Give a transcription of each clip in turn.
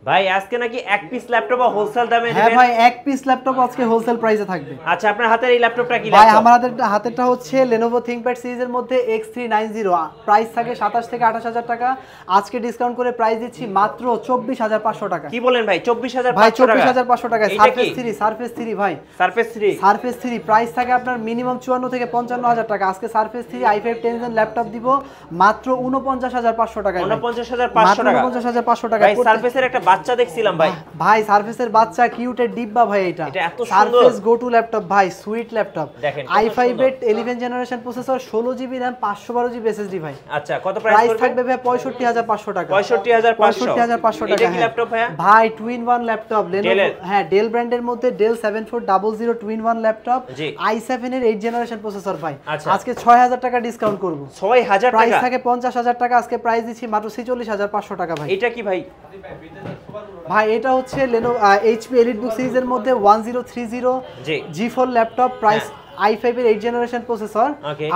ভাই আজকে নাকি এক পিস ল্যাপটপ হোলসেল দামে দিবেন? হ্যাঁ ভাই, এক পিস ল্যাপটপ আজকে হোলসেল প্রাইসে থাকবে। আচ্ছা, আপনার হাতের এই ল্যাপটপটা কি ভাই ল্যাপটপ? আমাদের হাতেরটা হচ্ছে Lenovo ThinkPad সিরিজের মধ্যে X390, প্রাইস থাকে 27 থেকে 28,000 টাকা। আজকে ডিসকাউন্ট করে প্রাইস দিচ্ছি মাত্র 24,500 টাকা। কি বলেন ভাই, 24,500 ভাই টাকা? 24,500 টাকায় সারফেস 3 ভাই। সারফেস 3 প্রাইস থাকে আপনার মিনিমাম 54 থেকে 55,000 টাকা। আজকে সারফেস 3 i5 10 ল্যাপটপ দিব মাত্র 49,500 টাকা। 49,500 টাকা। 49,500 টাকা। ভাই সারফেসের একটা বাচ্চা দেখছিলাম ভাই। ভাই সারফেসের বাচ্চা কিউটের ডিব্বা ভাই এটা। এত সুন্দর সারফেস গো টু ল্যাপটপ ভাই, সুইট ল্যাপটপ। দেখেন i5 এর 11 generation processor, 16GB RAM, 512GB SSD ভাই। আচ্ছা, কত প্রাইস থাকবে ভাই? 65,500 টাকা। 65,500 টাকা। এটা কি ল্যাপটপ ভাই? ভাই টুইন ওয়ান ল্যাপটপ Lenovo, হ্যাঁ ডেল ব্র্যান্ডের মধ্যে del 7400 twin one laptop, i7 এর 8 জেনারেশন প্রসেসর ভাই। আজকে 6,000 টাকা ডিসকাউন্ট করব। 6,000 টাকা? প্রাইস থাকে 50,000 টাকা, আজকে প্রাইস দিচ্ছি মাত্র 46,500 টাকা ভাই। এটা কি ভাই? ভাই এটা হচ্ছে Lenovo HP EliteBook সিরিজের মধ্যে 1030 G4 ল্যাপটপ, প্রাইস i5 এর 8 জেনারেশন প্রসেসর,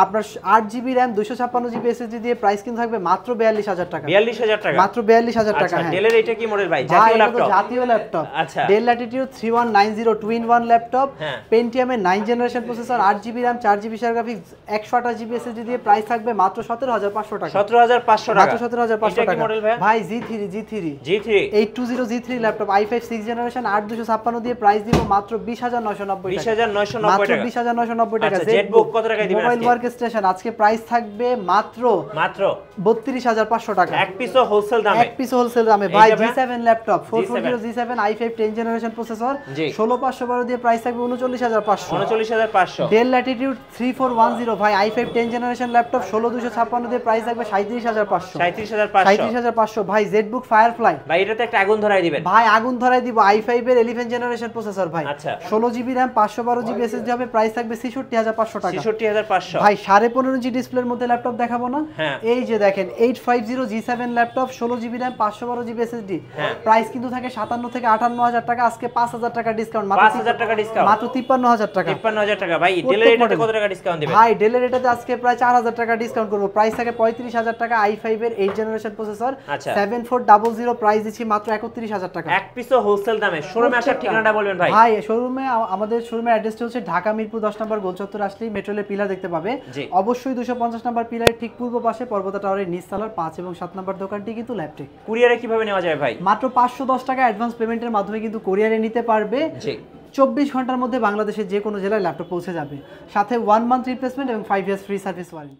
আপনার 8GB RAM 256GB SSD দিয়ে প্রাইস কিন্তু থাকবে মাত্র 42,000 টাকা। 42,000 টাকা? মাত্র 42,000 টাকা। হ্যাঁ, ডেলের এটা কি মডেল ভাই? জাতীয় ল্যাপটপ? জাতীয় ল্যাপটপ। আচ্ছা, del Latitude 3190 twin one laptop, Pentium এর 9 generation processor, 8GB RAM 4GB share graphics, 128GB SSD দিয়ে প্রাইস থাকবে মাত্র 17,500 টাকা। 17,500 টাকা? মাত্র 17,500 টাকা। মডেল ভাই? ভাই G3 820 G3 laptop, i5 6 generation, 8256 দিয়ে প্রাইস দিব মাত্র 20,990 টাকা। 20,990 টাকা? 20,990 টাকা। জেটবুক কত টাকা দিবেন? মোবাইল ওয়ার্কস্টেশন আজকে প্রাইস থাকবে মাত্র 32,500 টাকা। এক পিসও হোলসেল দামে? এক পিস হোলসেল দামে ভাই। G7 laptop 440 G7 i5 10 generation processor, 16512 দিয়ে প্রাইস থাকবে 39,500। 39,500। ডেল ল্যাটিটিউড 3410 ভাই, i5 10 জেনারেশন ল্যাপটপ, 16256 দিয়ে প্রাইস থাকবে 37,500। 37,500 ভাই। জেটবুক ফায়ারফ্লাই ভাই, এটাতে একটা আগুন ধরাই দিবেন ভাই। আগুন ধরাই দিব, i5 এর 11 জেনারেশন প্রসেসর ভাই। আচ্ছা, 16GB RAM 512GB SSD হবে, প্রাইস থাকবে 66,500 টাকা। 66,500 ভাই। 15.5G ডিসপ্লের মধ্যে ল্যাপটপ দেখাবো না? এই যে দেখেন 850 G7 laptop, 16GB RAM 512GB SSD, price কিন্তু থাকে 57 থেকে 58,000 টাকা। আজকে 5,000 টাকা ডিসকাউন্ট, মাত্র 5,000 টাকা ডিসকাউন্ট, মাত্র 53,000 টাকা। 53,000 টাকা। ভাই ডেলের এটাতে কত টাকা ডিসকাউন্ট দিবেন? ভাই ডেলের এটাতে আজকে প্রায় 4,000 টাকা ডিসকাউন্ট করব। প্রাইস থাকে 35,000 টাকা, i5 এর 8 জেনারেশন প্রসেসর, 7400, প্রাইস দিচ্ছি মাত্র 31,000 টাকা। এক পিসও হোলসেল দামে। শোরুমে আসার ঠিকানাটা বলবেন ভাই? ভাই শোরুমে, আমাদের শোরুমের অ্যাড্রেসটা হচ্ছে ঢাকা মিরপুর 10 নম্বর গোলচত্বর আসলেই মেট্রোলের পিলার দেখতে পাবে। অবশ্যই 250 নম্বর পিলারের ঠিক পূর্ব পাশে পর্বতা টাওয়ারের নিচতলার 5 এবং 7 নম্বর দোকানটি কিন্তু ল্যাপটেক। কুরিয়ারে কিভাবে নেওয়া যায় ভাই? মাত্র 510 টাকা অ্যাডভান্স পেমেন্টের মাধ্যমে কিন্তু কুরিয়ারে নিতে পারবে। 24 ঘন্টার মধ্যে বাংলাদেশের যে কোনো জেলায় ল্যাপটপ পৌঁছে যাবে, সাথে 1 মান্থ রিপ্লেসমেন্ট এবং 5 ইয়ার্স ফ্রি সার্ভিস ওয়ারেন্টি।